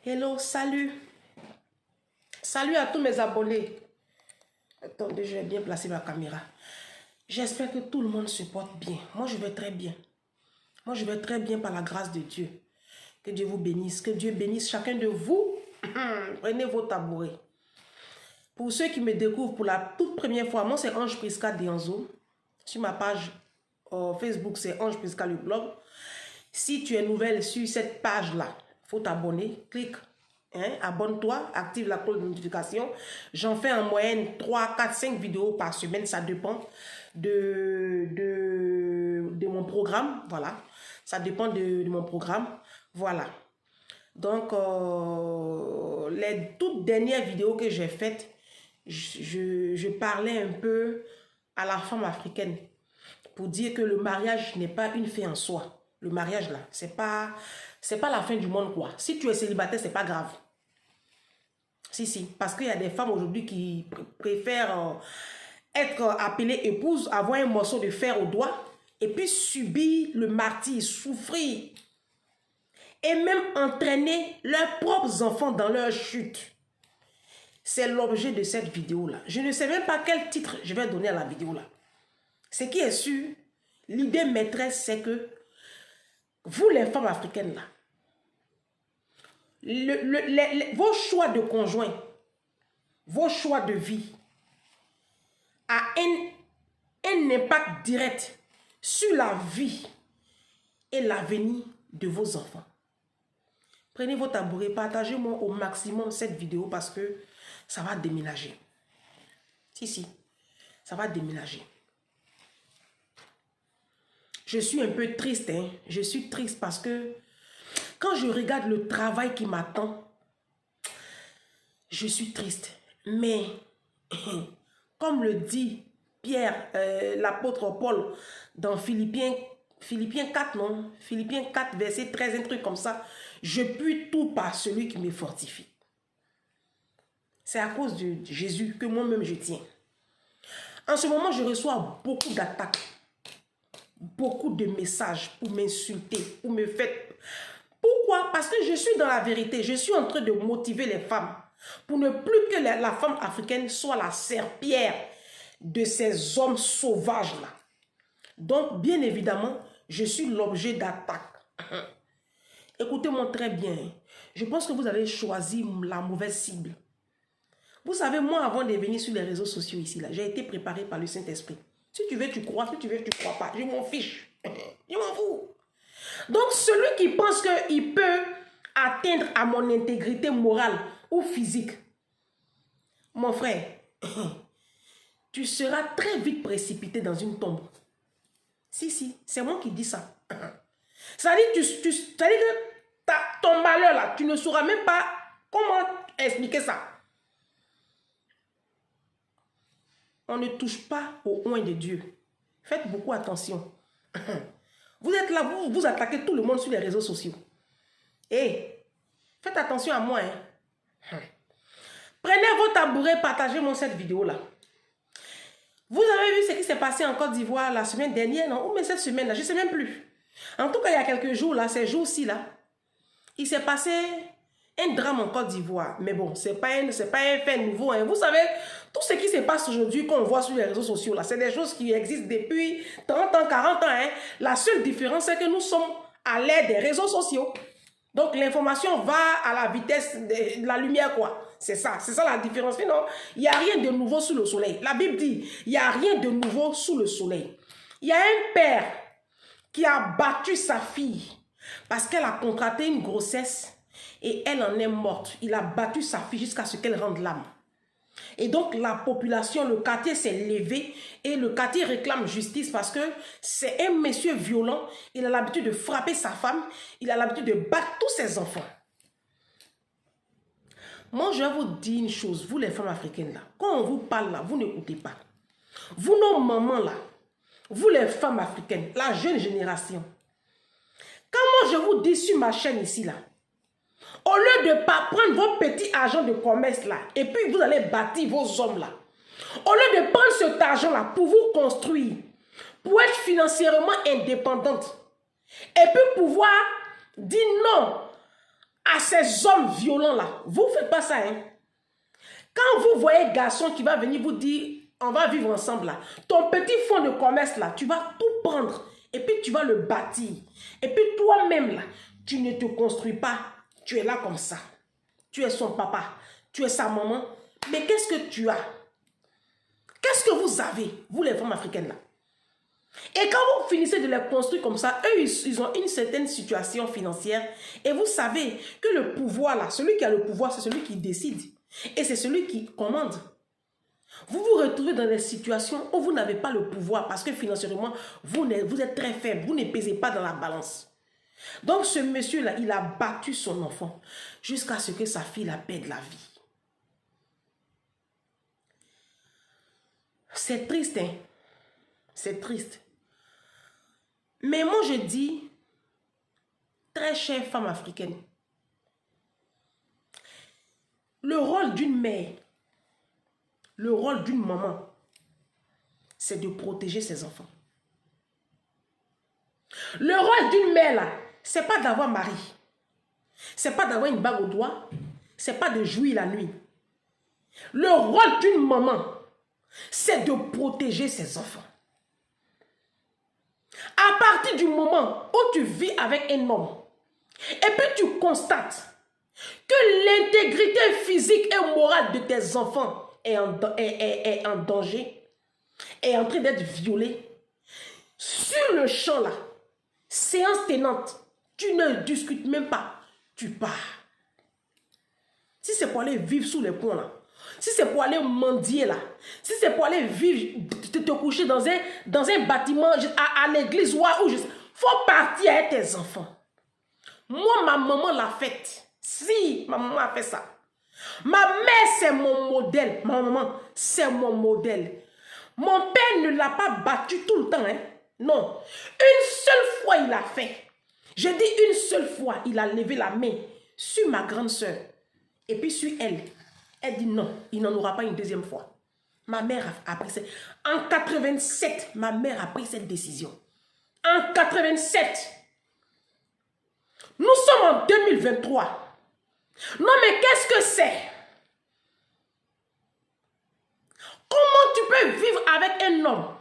Hello, salut. Salut à tous mes abonnés. Attendez, je vais bien placer ma caméra. J'espère que tout le monde se porte bien. Moi, je vais très bien. Moi, je vais très bien par la grâce de Dieu. Que Dieu vous bénisse. Que Dieu bénisse chacun de vous. Prenez vos tabourets. Pour ceux qui me découvrent pour la toute première fois, moi, c'est Ange Prisca Dianzo. Sur ma page Facebook, c'est Ange Prisca le blog. Si tu es nouvelle sur cette page-là, il faut t'abonner. Clique. Abonne-toi, active la cloche de notification. J'en fais en moyenne 3, 4, 5 vidéos par semaine. Ça dépend de mon programme. Voilà. Ça dépend de mon programme. Voilà. Donc, les toutes dernières vidéos que j'ai faites, je parlais un peu à la femme africaine pour dire que le mariage n'est pas une fin en soi. Le mariage, là, c'est pas la fin du monde, quoi. Si tu es célibataire, c'est pas grave. Si. Parce qu'il y a des femmes aujourd'hui qui préfèrent être appelées épouses, avoir un morceau de fer au doigt, et puis subir le martyre, souffrir, et même entraîner leurs propres enfants dans leur chute. C'est l'objet de cette vidéo-là. Je ne sais même pas quel titre je vais donner à la vidéo-là. Ce qui est sûr, l'idée maîtresse, c'est que vous, les femmes africaines, là, vos choix de conjoint, vos choix de vie a un impact direct sur la vie et l'avenir de vos enfants. Prenez vos tabourets, partagez-moi au maximum cette vidéo parce que ça va déménager. Si, ça va déménager. Je suis un peu triste, hein. Je suis triste parce que quand je regarde le travail qui m'attend, je suis triste. Mais, comme le dit Pierre, l'apôtre Paul, dans Philippiens 4, non? Philippiens 4, verset 13, un truc comme ça. Je puis tout par celui qui me fortifie. C'est à cause de Jésus que moi-même je tiens. En ce moment, je reçois beaucoup d'attaques, beaucoup de messages pour m'insulter, pour me faire... Pourquoi? Parce que je suis dans la vérité. Je suis en train de motiver les femmes pour ne plus que la femme africaine soit la serpillière de ces hommes sauvages-là. Donc, bien évidemment, je suis l'objet d'attaque. Écoutez-moi très bien. Je pense que vous avez choisi la mauvaise cible. Vous savez, moi, avant de venir sur les réseaux sociaux ici, là, j'ai été préparé par le Saint-Esprit. Si tu veux, tu crois. Si tu veux, tu ne crois pas. Je m'en fiche. Je m'en fous. Donc, celui qui pense qu'il peut atteindre à mon intégrité morale ou physique, mon frère, tu seras très vite précipité dans une tombe. Si, c'est moi qui dis ça. Ça dit que ton malheur là, tu ne sauras même pas comment expliquer ça. On ne touche pas au oint de Dieu. Faites beaucoup attention. Vous êtes là, vous attaquez tout le monde sur les réseaux sociaux. Et faites attention à moi. Prenez vos tabourets, partagez-moi cette vidéo-là. Vous avez vu ce qui s'est passé en Côte d'Ivoire la semaine dernière, non? Ou même cette semaine-là, je ne sais même plus. En tout cas, il y a quelques jours, là, ces jours-ci, là, il s'est passé un drame en Côte d'Ivoire. Mais bon, ce n'est pas un fait nouveau. Hein. Vous savez, tout ce qui se passe aujourd'hui, qu'on voit sur les réseaux sociaux, là, c'est des choses qui existent depuis 30 ans, 40 ans. Hein. La seule différence, c'est que nous sommes à l'ère des réseaux sociaux. Donc, l'information va à la vitesse de la lumière, quoi. C'est ça la différence. Sinon, il n'y a rien de nouveau sous le soleil. La Bible dit, il n'y a rien de nouveau sous le soleil. Il y a un père qui a battu sa fille parce qu'elle a contracté une grossesse et elle en est morte. Il a battu sa fille jusqu'à ce qu'elle rende l'âme. Et donc, la population, le quartier s'est levé et le quartier réclame justice parce que c'est un monsieur violent. Il a l'habitude de frapper sa femme. Il a l'habitude de battre tous ses enfants. Moi, je vais vous dire une chose, vous les femmes africaines là, quand on vous parle là, vous n'écoutez pas. Vous, nos mamans là, vous les femmes africaines, la jeune génération, quand moi je vous dis sur ma chaîne ici là, au lieu de pas prendre vos petits agents de commerce là, et puis vous allez bâtir vos hommes là, au lieu de prendre cet argent là pour vous construire, pour être financièrement indépendante, et puis pouvoir dire non à ces hommes violents-là. Vous ne faites pas ça, hein. Quand vous voyez un garçon qui va venir vous dire, on va vivre ensemble là, ton petit fonds de commerce là, tu vas tout prendre et puis tu vas le bâtir. Et puis toi-même là, tu ne te construis pas, tu es là comme ça. Tu es son papa, tu es sa maman, mais qu'est-ce que tu as? Qu'est-ce que vous avez, vous les femmes africaines là? Et quand vous finissez de les construire comme ça, eux, ils ont une certaine situation financière. Et vous savez que le pouvoir là, celui qui a le pouvoir, c'est celui qui décide. Et c'est celui qui commande. Vous vous retrouvez dans des situations où vous n'avez pas le pouvoir parce que financièrement, vous êtes très faible, vous ne pesez pas dans la balance. Donc ce monsieur-là, il a battu son enfant jusqu'à ce que sa fille la perde la vie. C'est triste, hein? C'est triste. Mais moi, je dis, très chère femme africaine, le rôle d'une mère, le rôle d'une maman, c'est de protéger ses enfants. Le rôle d'une mère, là, c'est pas d'avoir mari. C'est pas d'avoir une bague au doigt. C'est pas de jouir la nuit. Le rôle d'une maman, c'est de protéger ses enfants. À partir du moment où tu vis avec un homme, et puis tu constates que l'intégrité physique et morale de tes enfants est en danger, est en train d'être violée, sur le champ là, séance tenante, tu ne discutes même pas, tu pars. Si c'est pour aller vivre sous les ponts là, si c'est pour aller mendier là, si c'est pour aller vivre, te coucher dans un bâtiment, à l'église ou il faut partir avec tes enfants. Moi, ma maman l'a fait. Si, ma maman a fait ça. Ma mère, c'est mon modèle. Ma maman, c'est mon modèle. Mon père ne l'a pas battu tout le temps. Hein? Non. Une seule fois, il l'a fait. Je dis une seule fois, il a levé la main sur ma grande soeur. Et puis sur elle. Elle dit non, il n'en aura pas une deuxième fois. Ma mère a pris cette... En 87, ma mère a pris cette décision. En 87. Nous sommes en 2023. Non, mais qu'est-ce que c'est? Comment tu peux vivre avec un homme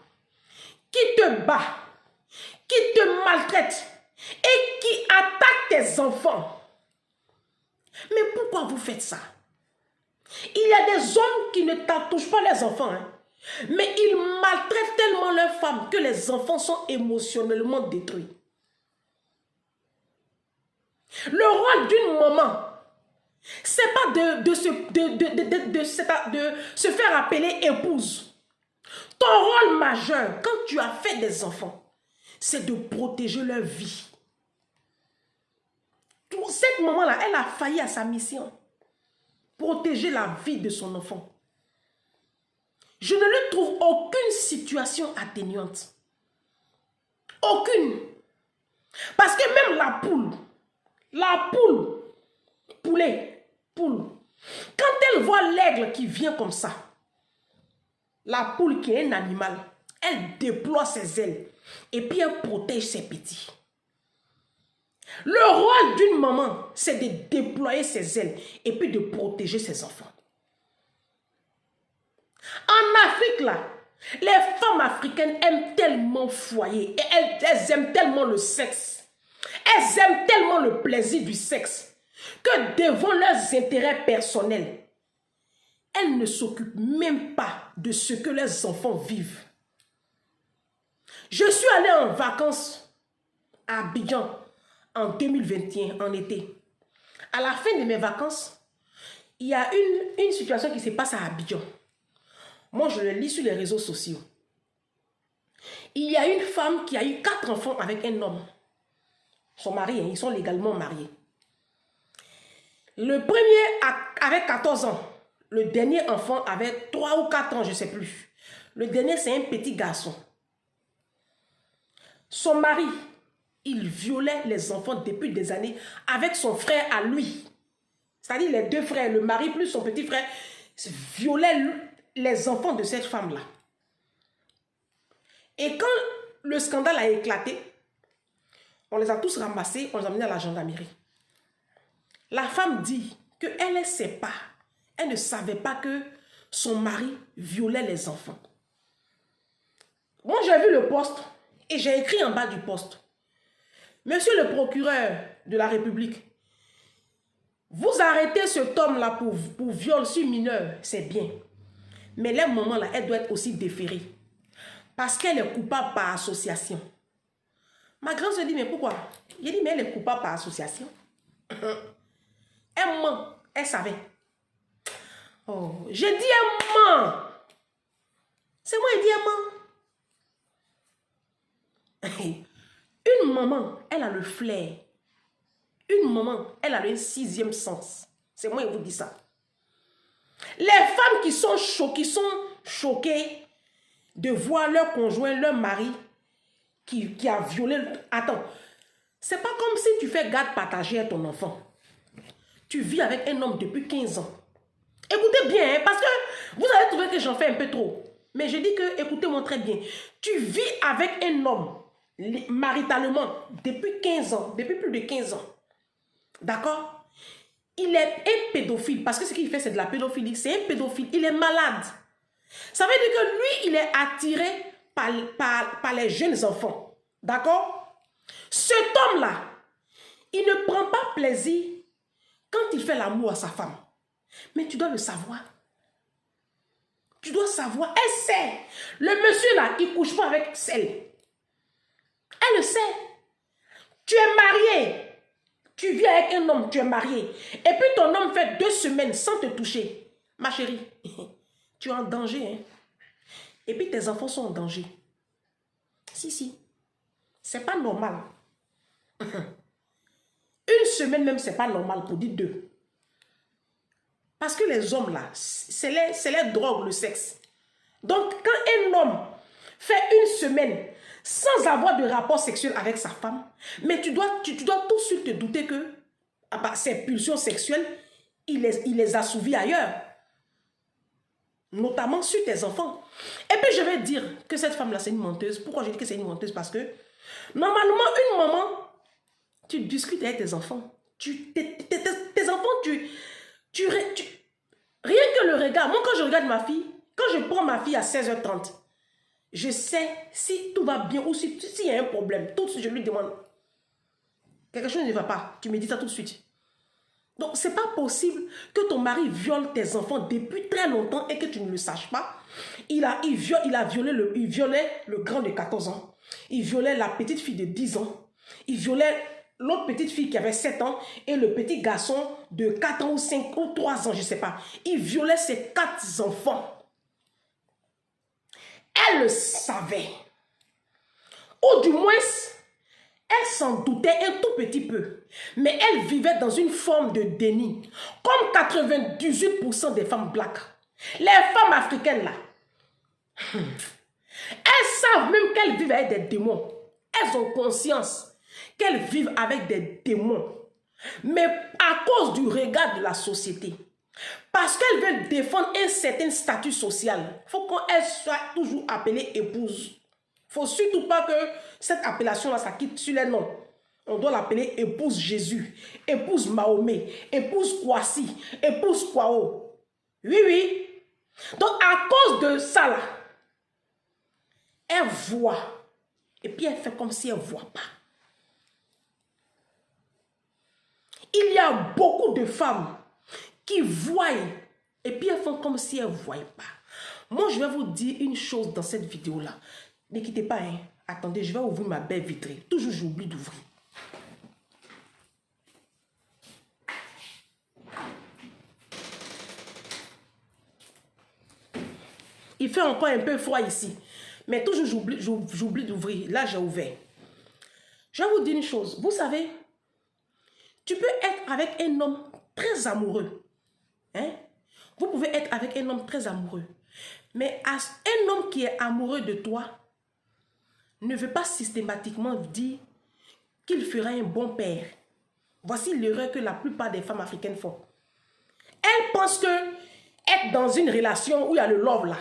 qui te bat, qui te maltraite et qui attaque tes enfants? Mais pourquoi vous faites ça? Il y a des hommes qui ne touchent pas les enfants, hein, mais ils maltraitent tellement leurs femmes que les enfants sont émotionnellement détruits. Le rôle d'une maman, c'est pas de se faire appeler épouse. Ton rôle majeur, quand tu as fait des enfants, c'est de protéger leur vie. Cette maman-là, elle a failli à sa mission. Protéger la vie de son enfant. Je ne lui trouve aucune situation atténuante. Aucune. Parce que même la poule, poule, quand elle voit l'aigle qui vient comme ça, la poule qui est un animal, elle déploie ses ailes et puis elle protège ses petits. Le rôle d'une maman, c'est de déployer ses ailes et puis de protéger ses enfants. En Afrique, là, les femmes africaines aiment tellement foyer et elles aiment tellement le sexe. Elles aiment tellement le plaisir du sexe que devant leurs intérêts personnels, elles ne s'occupent même pas de ce que leurs enfants vivent. Je suis allée en vacances à Abidjan en 2021, en été. À la fin de mes vacances, il y a une situation qui se passe à Abidjan. Moi, je le lis sur les réseaux sociaux. Il y a une femme qui a eu 4 enfants avec un homme. Son mari, ils sont légalement mariés. Le premier avait 14 ans. Le dernier enfant avait 3 ou 4 ans, je ne sais plus. Le dernier, c'est un petit garçon. Son mari, il violait les enfants depuis des années avec son frère à lui. C'est-à-dire les deux frères, le mari plus son petit frère, violaient les enfants de cette femme-là. Et quand le scandale a éclaté, on les a tous ramassés, on les a amenés à la gendarmerie. La femme dit qu'elle ne sait pas, elle ne savait pas que son mari violait les enfants. Moi, j'ai vu le poste et j'ai écrit en bas du poste. Monsieur le procureur de la République, vous arrêtez cet homme-là pour viol sur mineur, c'est bien. Mais les moments-là, elle doit être aussi déférée. Parce qu'elle est coupable par association. Ma grand se dit, mais pourquoi? Il dit, mais elle est coupable par association. Elle ment, elle savait. Oh, j'ai dit elle ment. C'est moi qui dis elle ment. Une maman, elle a le flair. Une maman, elle a le 6e sens. C'est moi qui vous dis ça. Les femmes qui sont choquées de voir leur conjoint, leur mari qui a violé. Attends, c'est pas comme si tu fais garde partagée à ton enfant. Tu vis avec un homme depuis 15 ans. Écoutez bien, hein, parce que vous allez trouver que j'en fais un peu trop. Mais je dis que, écoutez-moi très bien. Tu vis avec un homme maritalement depuis 15 ans, depuis plus de 15 ans. D'accord? Il est un pédophile, parce que ce qu'il fait, c'est de la pédophilie. C'est un pédophile, il est malade. Ça veut dire que lui, il est attiré par les jeunes enfants. D'accord? Cet homme-là, il ne prend pas plaisir quand il fait l'amour à sa femme. Mais tu dois le savoir. Tu dois savoir. Elle sait. Le monsieur là, il ne couche pas avec elle. Elle le sait. Tu es marié. Tu vis avec un homme, tu es marié. Et puis ton homme fait 2 semaines sans te toucher. Ma chérie, tu es en danger. Hein? Et puis tes enfants sont en danger. Si. C'est pas normal. Une semaine même, c'est pas normal pour dire 2. Parce que les hommes là, c'est les drogues, le sexe. Donc quand un homme fait une semaine sans avoir de rapport sexuel avec sa femme, mais tu dois tout de suite te douter que ses pulsions sexuelles, il les assouvit ailleurs. Notamment sur tes enfants. Et puis je vais dire que cette femme-là, c'est une menteuse. Pourquoi je dis que c'est une menteuse? Parce que normalement, une maman, tu discutes avec tes enfants. Tes enfants, rien que le regard. Moi, quand je regarde ma fille, quand je prends ma fille à 16h30, je sais si tout va bien ou s'il y a un problème. Tout de suite, je lui demande. Quelque chose ne va pas. Tu me dis ça tout de suite. Donc, ce n'est pas possible que ton mari viole tes enfants depuis très longtemps et que tu ne le saches pas. Il violait le grand de 14 ans. Il violait la petite fille de 10 ans. Il violait l'autre petite fille qui avait 7 ans et le petit garçon de 4 ans ou 5 ou 3 ans, je ne sais pas. Il violait ses 4 enfants. Elle le savait. Ou du moins, elle s'en doutait un tout petit peu. Mais elle vivait dans une forme de déni. Comme 98% des femmes black. Les femmes africaines là. Elles savent même qu'elles vivent avec des démons. Elles ont conscience qu'elles vivent avec des démons. Mais à cause du regard de la société. Parce qu'elles veulent défendre un certain statut social. Il faut qu'elles soient toujours appelées épouses. Il ne faut surtout pas que cette appellation-là, ça quitte sur les noms. On doit l'appeler épouse Jésus, épouse Mahomet, épouse Kwasi, épouse Kwao. Oui. Donc, à cause de ça, là, elle voit. Et puis, elle fait comme si elle ne voit pas. Il y a beaucoup de femmes qui voient et puis elles font comme si elles ne voient pas. Moi, je vais vous dire une chose dans cette vidéo-là. Ne quittez pas, hein. Attendez, je vais ouvrir ma belle vitrine. Toujours, j'oublie d'ouvrir. Il fait encore un peu froid ici. Mais toujours, j'oublie d'ouvrir. Là, j'ai ouvert. Je vais vous dire une chose. Vous savez, tu peux être avec un homme très amoureux. Hein? Vous pouvez être avec un homme très amoureux. Mais un homme qui est amoureux de toi ne veut pas systématiquement dire qu'il fera un bon père. Voici l'erreur que la plupart des femmes africaines font. Elles pensent que être dans une relation où il y a le love là,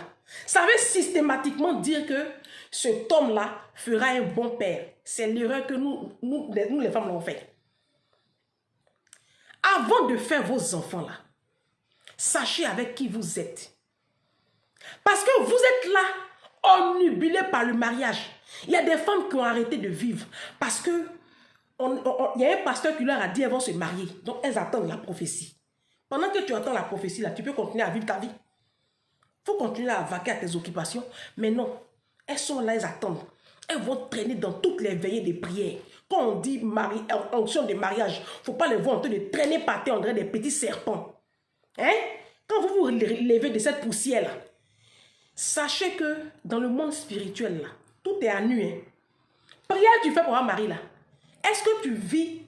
ça veut systématiquement dire que cet homme-là fera un bon père. C'est l'erreur que nous les femmes l'ont fait. Avant de faire vos enfants là, sachez avec qui vous êtes. Parce que vous êtes là, omnibulés par le mariage. Il y a des femmes qui ont arrêté de vivre parce que il y a un pasteur qui leur a dit qu'elles vont se marier. Donc elles attendent la prophétie. Pendant que tu attends la prophétie là, tu peux continuer à vivre ta vie. Il faut continuer à vaquer à tes occupations. Mais non, elles sont là, elles attendent. Elles vont traîner dans toutes les veillées de prière. Quand on dit onction de mariage, il ne faut pas les voir en train de traîner par terre, on dirait des petits serpents. Hein? Quand vous vous levez de cette poussière-là, sachez que dans le monde spirituel, là, tout est à nu. Hein? Prière, tu fais pour un mari, là. Est-ce que tu vis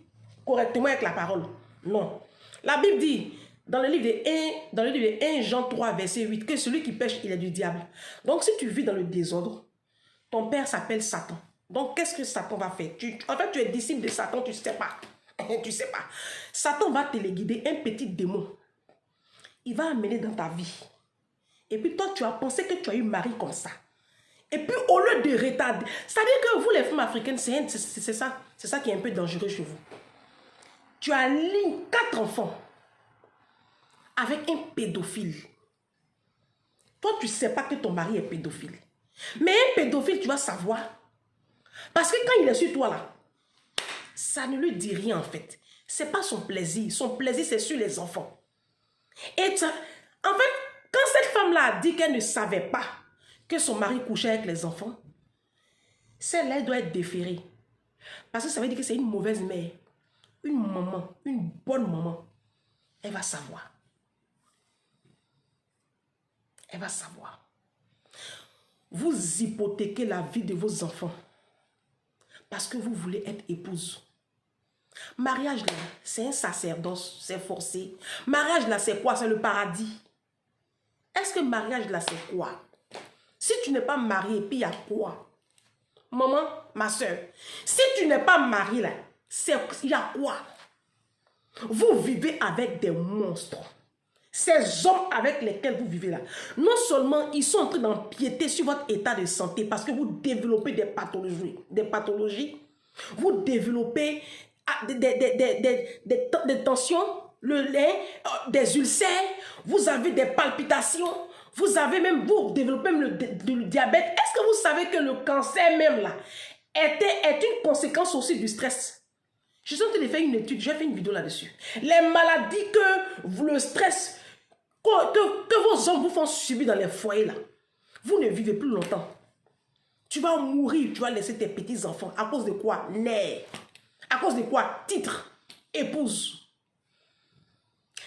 correctement avec la parole? Non. La Bible dit, dans le livre de 1 Jean 3, verset 8, que celui qui pêche, il est du diable. Donc, si tu vis dans le désordre, ton père s'appelle Satan. Donc, qu'est-ce que Satan va faire? En fait, tu es disciple de Satan, tu ne sais pas. Tu ne sais pas. Satan va te guider, un petit démon. Il va amener dans ta vie. Et puis toi, tu as pensé que tu as eu mari comme ça. Et puis, au lieu de retarder, c'est-à-dire que vous, les femmes africaines, c'est ça qui est un peu dangereux chez vous. Tu as lié 4 enfants avec un pédophile. Toi, tu ne sais pas que ton mari est pédophile. Mais un pédophile, tu vas savoir. Parce que quand il est sur toi, là, ça ne lui dit rien, en fait. Ce n'est pas son plaisir. Son plaisir, c'est sur les enfants. Et en fait, quand cette femme-là a dit qu'elle ne savait pas que son mari couchait avec les enfants, celle-là doit être déférée. Parce que ça veut dire que c'est une mauvaise mère. Une maman, une bonne maman. Elle va savoir. Elle va savoir. Vous hypothéquez la vie de vos enfants parce que vous voulez être épouse. Mariage là, c'est un sacerdoce, c'est forcé. Mariage là, c'est quoi? C'est le paradis. Est-ce que mariage là, c'est quoi? Si tu n'es pas marié, puis il y a quoi? Maman, ma soeur, si tu n'es pas marié là, il y a quoi? Vous vivez avec des monstres. Ces hommes avec lesquels vous vivez là, non seulement ils sont en train d'empiéter sur votre état de santé parce que vous développez des pathologies, vous développez des tensions, le lait, des ulcères, vous avez des palpitations, vous développez même le diabète. Est-ce que vous savez que le cancer même là est une conséquence aussi du stress? Je suis en train de faire une étude, j'ai fait une vidéo là-dessus. Les maladies que le stress, que vos hommes vous font subir dans les foyers là, vous ne vivez plus longtemps. Tu vas mourir, tu vas laisser tes petits-enfants. À cause de quoi? Nerfs. À cause de quoi? Titre. Épouse.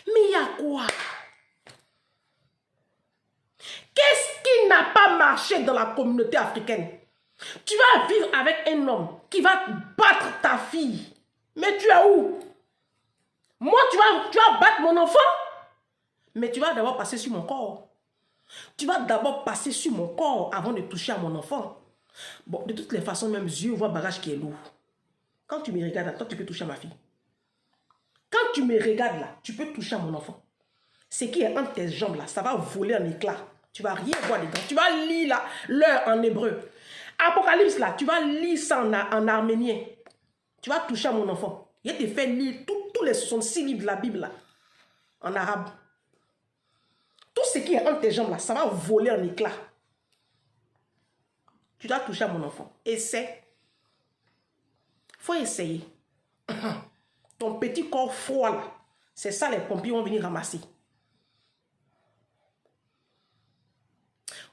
Mais il y a quoi? Qu'est-ce qui n'a pas marché dans la communauté africaine? Tu vas vivre avec un homme qui va battre ta fille. Mais tu es où? Moi, tu vas battre mon enfant? Mais tu vas d'abord passer sur mon corps. Tu vas d'abord passer sur mon corps avant de toucher à mon enfant. Bon, de toutes les façons, même Dieu voit bagage qui est lourd. Quand tu me regardes, toi, tu peux toucher à ma fille. Quand tu me regardes là, tu peux toucher à mon enfant. Ce qui est entre tes jambes là, ça va voler en éclats. Tu vas rien voir dedans. Tu vas lire là, l'heure en hébreu. Apocalypse là, tu vas lire ça en arménien. Tu vas toucher à mon enfant. Il te fait lire tous les 66 livres de la Bible là, en arabe. Tout ce qui est entre tes jambes là, ça va voler en éclats. Tu dois toucher à mon enfant. Essaie. Il faut essayer. Ton petit corps froid là, c'est ça les pompiers vont venir ramasser.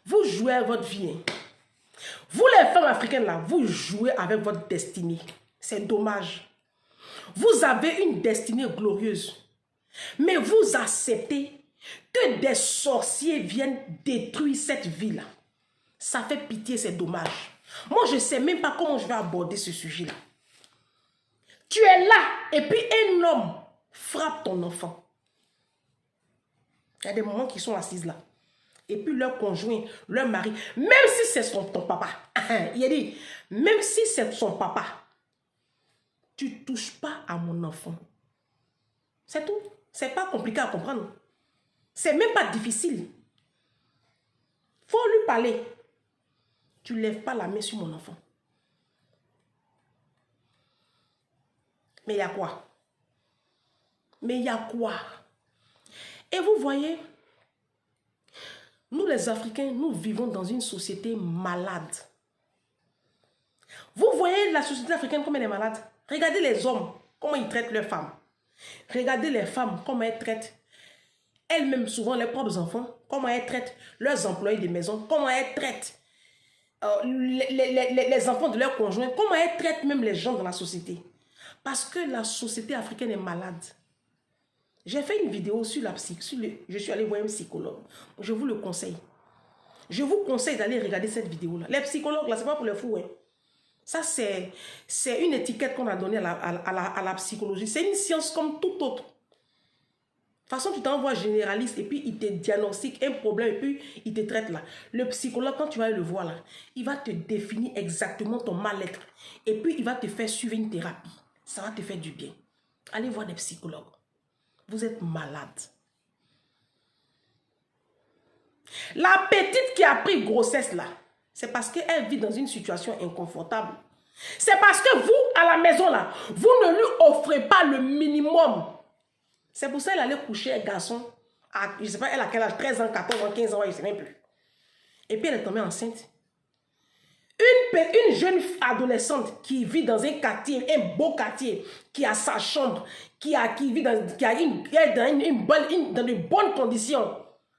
Vous jouez avec votre vie. Hein. Vous les femmes africaines là, vous jouez avec votre destinée. C'est dommage. Vous avez une destinée glorieuse. Mais vous acceptez que des sorciers viennent détruire cette vie-là. Ça fait pitié, c'est dommage. Moi, je ne sais même pas comment je vais aborder ce sujet-là. Tu es là et puis un homme frappe ton enfant. Il y a des moments qui sont assises là. Et puis leur conjoint, leur mari, même si c'est ton papa, il a dit, même si c'est son papa, tu ne touches pas à mon enfant. C'est tout. C'est pas compliqué à comprendre. C'est même pas difficile. Faut lui parler. Tu ne lèves pas la main sur mon enfant. Mais il y a quoi? Mais il y a quoi? Et vous voyez, nous les Africains, nous vivons dans une société malade. Vous voyez la société africaine comme elle est malade? Regardez les hommes, comment ils traitent leurs femmes. Regardez les femmes, comment elles traitent elles-mêmes, souvent leurs propres enfants, comment elles traitent leurs employés de maison, comment elles traitent les enfants de leurs conjoints, comment elles traitent même les gens dans la société. Parce que la société africaine est malade. J'ai fait une vidéo sur la psy, je suis allé voir un psychologue. Je vous le conseille. Je vous conseille d'aller regarder cette vidéo-là. Les psychologues, là, c'est pas pour les fous. Hein. Ça, c'est une étiquette qu'on a donnée à la psychologie. C'est une science comme toute autre. De toute façon, tu t'envoies généraliste et puis il te diagnostique un problème et puis il te traite là. Le psychologue, quand tu vas le voir là, il va te définir exactement ton mal-être. Et puis, il va te faire suivre une thérapie. Ça va te faire du bien. Allez voir des psychologues. Vous êtes malade. La petite qui a pris grossesse là, c'est parce qu'elle vit dans une situation inconfortable. C'est parce que vous, à la maison là, vous ne lui offrez pas le minimum. C'est pour ça qu'elle allait coucher un garçon, je ne sais pas, elle a quel âge, 13 ans, 14 ans, 15 ans, je ne sais même plus. Et puis elle est tombée enceinte. Une jeune adolescente qui vit dans un quartier, un beau quartier, qui a sa chambre, qui vit dans de bonnes conditions,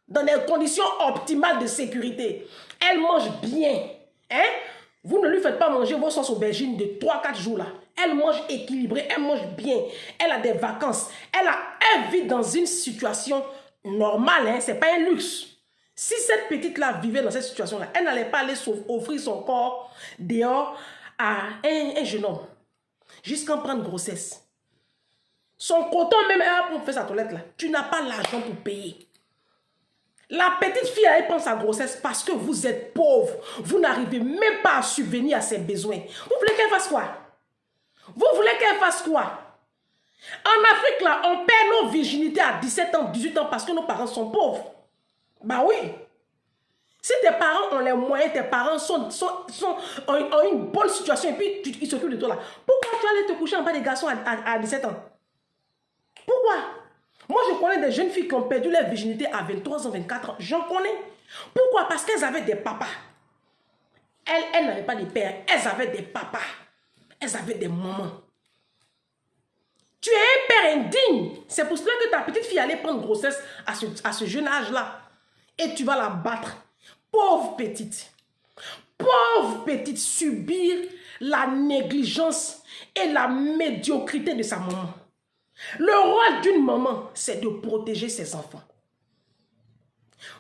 dans des conditions optimales de sécurité. Elle mange bien. Hein? Vous ne lui faites pas manger vos sauces aubergines de 3-4 jours là. Elle mange équilibré, elle mange bien. Elle a des vacances. Elle vit dans une situation normale. Hein? Ce n'est pas un luxe. Si cette petite-là vivait dans cette situation-là, elle n'allait pas aller offrir son corps dehors à un jeune homme. Jusqu'à prendre grossesse. Son coton même, pour faire sa toilette là. Tu n'as pas l'argent pour payer. La petite fille, elle prend sa grossesse parce que vous êtes pauvre. Vous n'arrivez même pas à subvenir à ses besoins. Vous voulez qu'elle fasse quoi? Vous voulez qu'elle fasse quoi? En Afrique, là, on perd nos virginités à 17 ans, 18 ans parce que nos parents sont pauvres. Bah oui. Si tes parents ont les moyens, tes parents ont une bonne situation et puis ils s'occupent de toi là. Pourquoi tu allais te coucher en bas des garçons à 17 ans? Pourquoi? Moi, je connais des jeunes filles qui ont perdu leur virginité à 23 ans, 24 ans. J'en connais. Pourquoi? Parce qu'elles avaient des papas. Elles n'avaient pas de pères. Elles avaient des papas. Elles avaient des mamans. Tu es un père indigne. C'est pour cela que ta petite fille allait prendre grossesse à ce jeune âge-là. Et tu vas la battre. Pauvre petite. Pauvre petite, subir la négligence et la médiocrité de sa maman. Le rôle d'une maman, c'est de protéger ses enfants.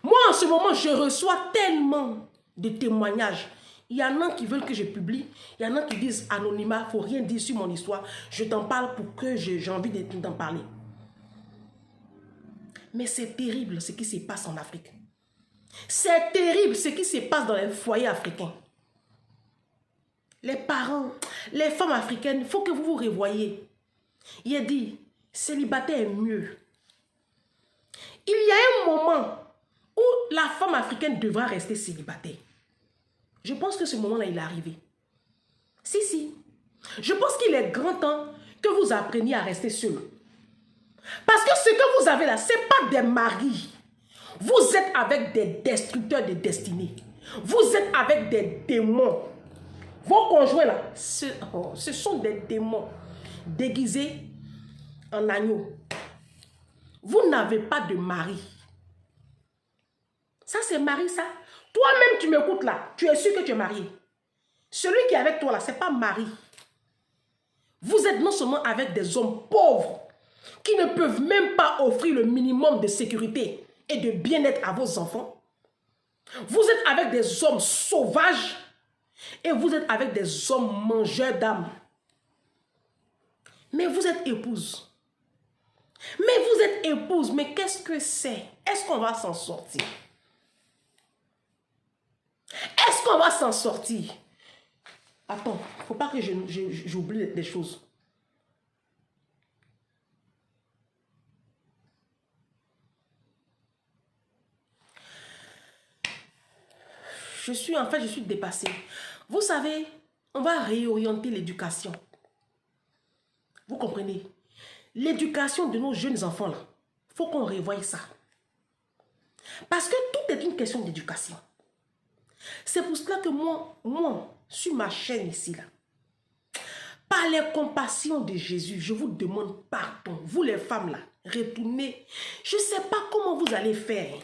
Moi, en ce moment, je reçois tellement de témoignages. Il y en a qui veulent que je publie. Il y en a qui disent anonymat, il ne faut rien dire sur mon histoire. Je t'en parle pour que j'ai envie d'en parler. Mais c'est terrible ce qui se passe en Afrique. C'est terrible ce qui se passe dans les foyers africains. Les parents, les femmes africaines, il faut que vous vous revoyiez. Il a dit, célibataire est mieux. Il y a un moment où la femme africaine devra rester célibataire. Je pense que ce moment-là, il est arrivé. Si. Je pense qu'il est grand temps que vous appreniez à rester seul. Parce que ce que vous avez là, ce n'est pas des maris. Vous êtes avec des destructeurs de destinée. Vous êtes avec des démons. Vos conjoints là, ce sont des démons déguisés en agneau. Vous n'avez pas de mari. Ça, c'est mari, ça. Toi-même, tu m'écoutes là. Tu es sûr que tu es marié. Celui qui est avec toi là, ce n'est pas mari. Vous êtes non seulement avec des hommes pauvres qui ne peuvent même pas offrir le minimum de sécurité et de bien-être à vos enfants. Vous êtes avec des hommes sauvages et vous êtes avec des hommes mangeurs d'âme. Mais vous êtes épouse. Mais qu'est-ce que c'est? Est-ce qu'on va s'en sortir? Est-ce qu'on va s'en sortir? Attends, il ne faut pas que j'oublie des choses. Je suis dépassée. Vous savez, on va réorienter l'éducation. Vous comprenez? l'éducation de nos jeunes enfants là, il faut qu'on revoie ça. Parce que tout est une question d'éducation. C'est pour cela que moi, sur ma chaîne ici là, par les compassions de Jésus, je vous demande pardon. Vous les femmes là, retournez. Je ne sais pas comment vous allez faire.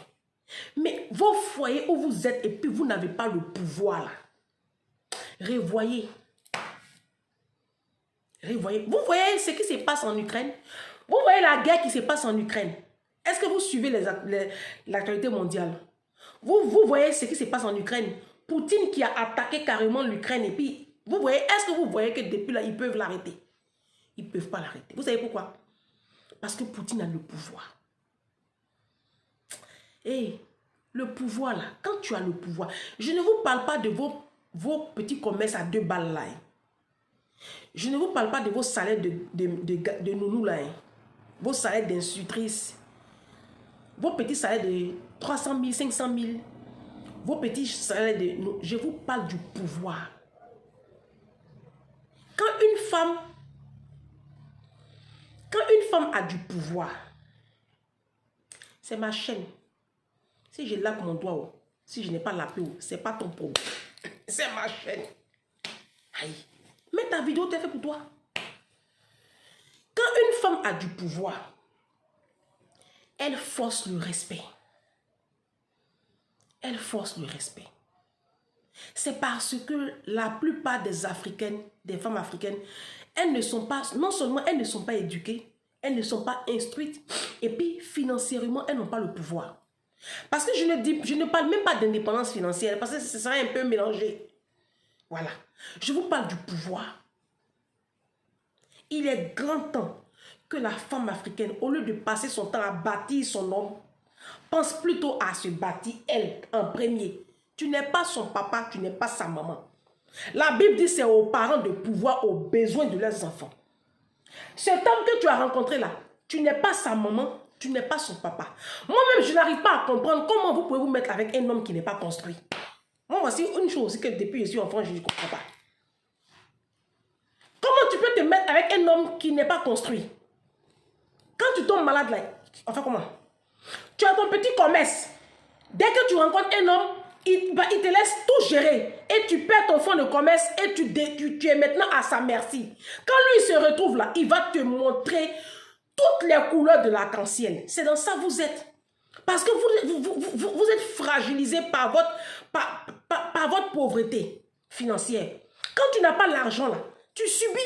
Mais vos foyers où vous êtes et puis vous n'avez pas le pouvoir là. Revoyez. Revoyez. Vous voyez ce qui se passe en Ukraine? Vous voyez la guerre qui se passe en Ukraine? Est-ce que vous suivez l'actualité mondiale? Vous voyez ce qui se passe en Ukraine? Poutine qui a attaqué carrément l'Ukraine et puis, vous voyez, est-ce que vous voyez que depuis là, ils peuvent l'arrêter? Ils ne peuvent pas l'arrêter. Vous savez pourquoi? Parce que Poutine a le pouvoir. Et le pouvoir là, quand tu as le pouvoir, je ne vous parle pas de vos petits commerces à 2 balles là. Hein. Je ne vous parle pas de vos salaires de nounous là. Hein. Vos salaires d'institutrices. Vos petits salaires de 300 000, 500 000. Vos petits salaires de... Je vous parle du pouvoir. Quand une femme a du pouvoir, c'est ma chaîne. Si je lave mon doigt, si je n'ai pas la peau, c'est pas ton problème. C'est ma chaîne. Aïe. Mais ta vidéo t'est faite pour toi. Quand une femme a du pouvoir, elle force le respect. Elle force le respect. C'est parce que la plupart des Africaines, des femmes africaines, elles ne sont pas, non seulement elles ne sont pas éduquées, elles ne sont pas instruites, et puis financièrement, elles n'ont pas le pouvoir. Parce que je ne parle même pas d'indépendance financière, parce que ce serait un peu mélangé. Voilà. Je vous parle du pouvoir. Il est grand temps que la femme africaine, au lieu de passer son temps à bâtir son homme, pense plutôt à se bâtir elle en premier. Tu n'es pas son papa, tu n'es pas sa maman. La Bible dit c'est aux parents de pouvoir aux besoins de leurs enfants. Cet homme que tu as rencontré là, tu n'es pas sa maman, tu n'es pas son papa. Moi-même, je n'arrive pas à comprendre comment vous pouvez vous mettre avec un homme qui n'est pas construit. Moi, voici une chose que depuis que je suis enfant, je ne comprends pas. Comment tu peux te mettre avec un homme qui n'est pas construit? Quand tu tombes malade là, enfin comment? Tu as ton petit commerce. Dès que tu rencontres un homme, il te laisse tout gérer. Et tu perds ton fonds de commerce et tu es maintenant à sa merci. Quand lui se retrouve là, il va te montrer toutes les couleurs de l'arc-en-ciel. C'est dans ça que vous êtes. Parce que vous êtes fragilisé par votre pauvreté financière. Quand tu n'as pas l'argent là, tu subis.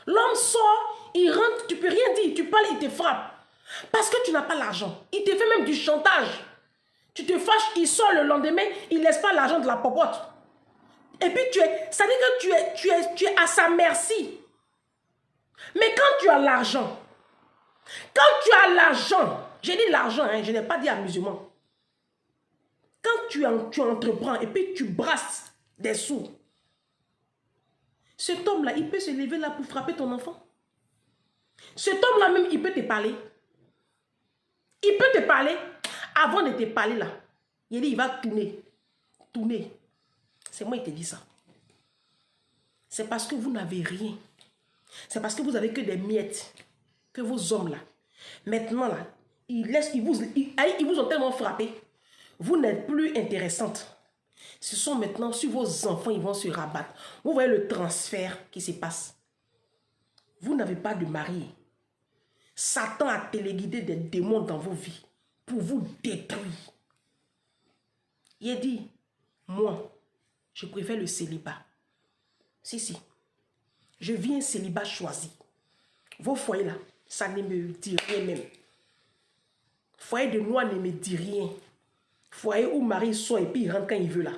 L'homme sort, il rentre, tu ne peux rien dire. Tu parles, il te frappe. Parce que tu n'as pas l'argent. Il te fait même du chantage. Tu te fâches, il sort le lendemain, il ne laisse pas l'argent de la popote. Et puis ça veut dire que tu es à sa merci. Mais quand tu as l'argent, j'ai dit l'argent, hein, je n'ai pas dit amusement. Quand tu entreprends et puis tu brasses des sous, cet homme-là, il peut se lever là pour frapper ton enfant. Cet homme-là même, il peut te parler. Il peut te parler. Avant de te parler là, il dit, il va tourner. Tourner. C'est moi qui te dis ça. C'est parce que vous n'avez rien. C'est parce que vous n'avez que des miettes. Que vos hommes là, maintenant là, ils vous ont tellement frappé. Vous n'êtes plus intéressante. Ce sont maintenant sur vos enfants, ils vont se rabattre. Vous voyez le transfert qui se passe. Vous n'avez pas de mari. Satan a téléguidé des démons dans vos vies pour vous détruire. Il a dit, moi, je préfère le célibat. Si. Je vis un célibat choisi. Vos foyers là, ça ne me dit rien même. Foyer de noix ne me dit rien. Foyer où Marie sort et puis il rentre quand il veut là.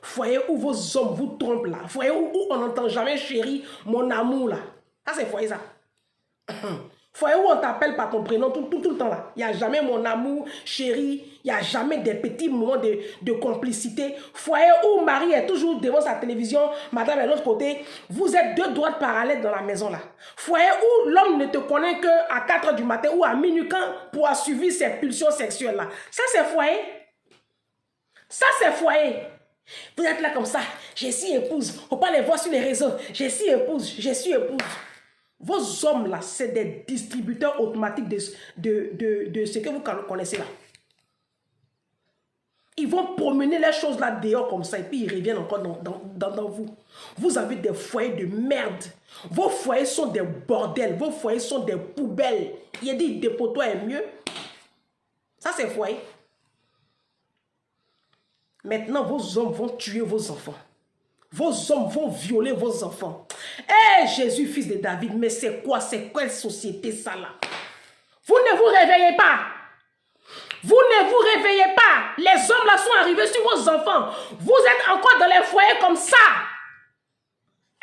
Foyer où vos hommes vous trompent là. Foyer où on n'entend jamais chérie, mon amour là. Ça c'est foyer ça. Foyer où on t'appelle par ton prénom tout le temps là. Il n'y a jamais mon amour, chérie. Il n'y a jamais des petits moments de complicité. Foyer où Marie est toujours devant sa télévision, madame est de l'autre côté. Vous êtes deux droites parallèles dans la maison là. Foyer où l'homme ne te connaît qu'à 4 h du matin ou à minuit quand pour assumer ses pulsions sexuelles là. Ça c'est foyer. Ça c'est foyer. Vous êtes là comme ça. Je suis épouse. Faut pas les voir sur les réseaux. Je suis épouse. Je suis épouse. Vos hommes là, c'est des distributeurs automatiques de ce que vous connaissez là. Ils vont promener les choses là dehors comme ça et puis ils reviennent encore dans vous. Vous avez des foyers de merde. Vos foyers sont des bordels. Vos foyers sont des poubelles. Il a dit dépôt-toi est mieux. Ça c'est foyer. Maintenant vos hommes vont tuer vos enfants. Vos hommes vont violer vos enfants. Eh Jésus fils de David, mais c'est quoi? C'est quelle société ça là? Vous ne vous réveillez pas. Vous ne vous réveillez pas. Les hommes là sont arrivés sur vos enfants. Vous êtes encore dans les foyers comme ça.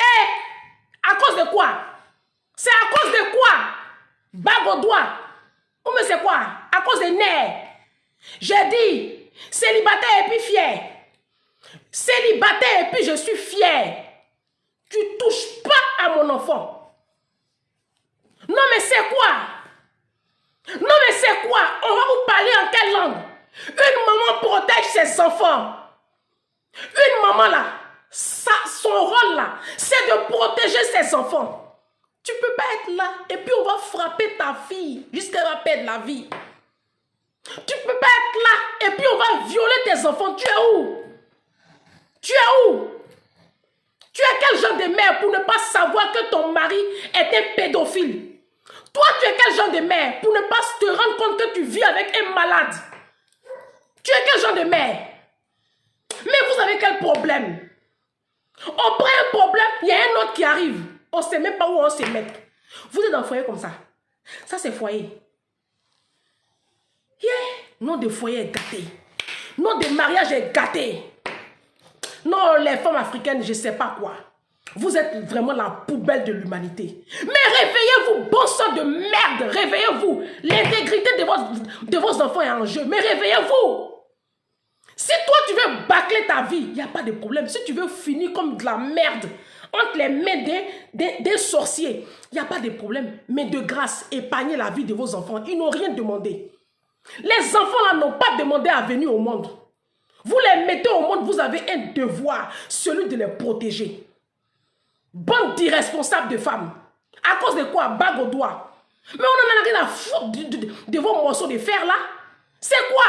Et à cause de quoi? C'est à cause de quoi? Bague au doigt. Ou mais c'est quoi? À cause des nerfs. J'ai dit, célibataire et puis fier. Célibataire et puis je suis fier. Tu touches pas à mon enfant. Non mais c'est quoi? Non mais c'est quoi? On va vous parler en quelle langue? Une maman protège ses enfants. Une maman là, son rôle là, c'est de protéger ses enfants. Tu peux pas être là et puis on va frapper ta fille jusqu'à la perdre la vie. Tu peux pas être là et puis on va violer tes enfants. Tu es où? Tu es où? Tu es quel genre de mère pour ne pas savoir que ton mari est un pédophile? Toi, tu es quel genre de mère pour ne pas te rendre compte que tu vis avec un malade? Tu es quel genre de mère? Mais vous avez quel problème? On prend un problème, il y a un autre qui arrive. On ne sait même pas où on se met. Vous êtes dans un foyer comme ça. Ça, c'est foyer. Yeah. Nom de foyer est gâté. Nom de mariage est gâté. Non, les femmes africaines, je ne sais pas quoi. Vous êtes vraiment la poubelle de l'humanité. Mais réveillez-vous, bon sang de merde. Réveillez-vous. L'intégrité de vos enfants est en jeu. Mais réveillez-vous. Si toi, tu veux bâcler ta vie, il n'y a pas de problème. Si tu veux finir comme de la merde entre les mains des sorciers, il n'y a pas de problème. Mais de grâce, épargnez la vie de vos enfants. Ils n'ont rien demandé. Les enfants là n'ont pas demandé à venir au monde. Vous les mettez au monde, vous avez un devoir, celui de les protéger. Bande d'irresponsables de femmes. À cause de quoi? Bague au doigt. Mais on en a rien à foutre de vos morceaux de fer là. C'est quoi?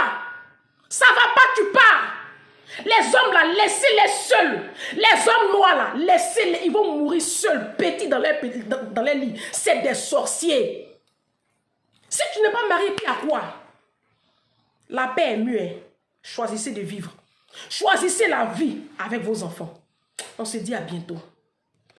Ça va pas, tu pars. Les hommes là, laissez-les seuls. Les hommes noirs là, laissez-les. Ils vont mourir seuls, petits dans les lits. C'est des sorciers. Si tu n'es pas marié, puis à quoi? La paix est mieux. Choisissez de vivre. Choisissez la vie avec vos enfants. On se dit à bientôt.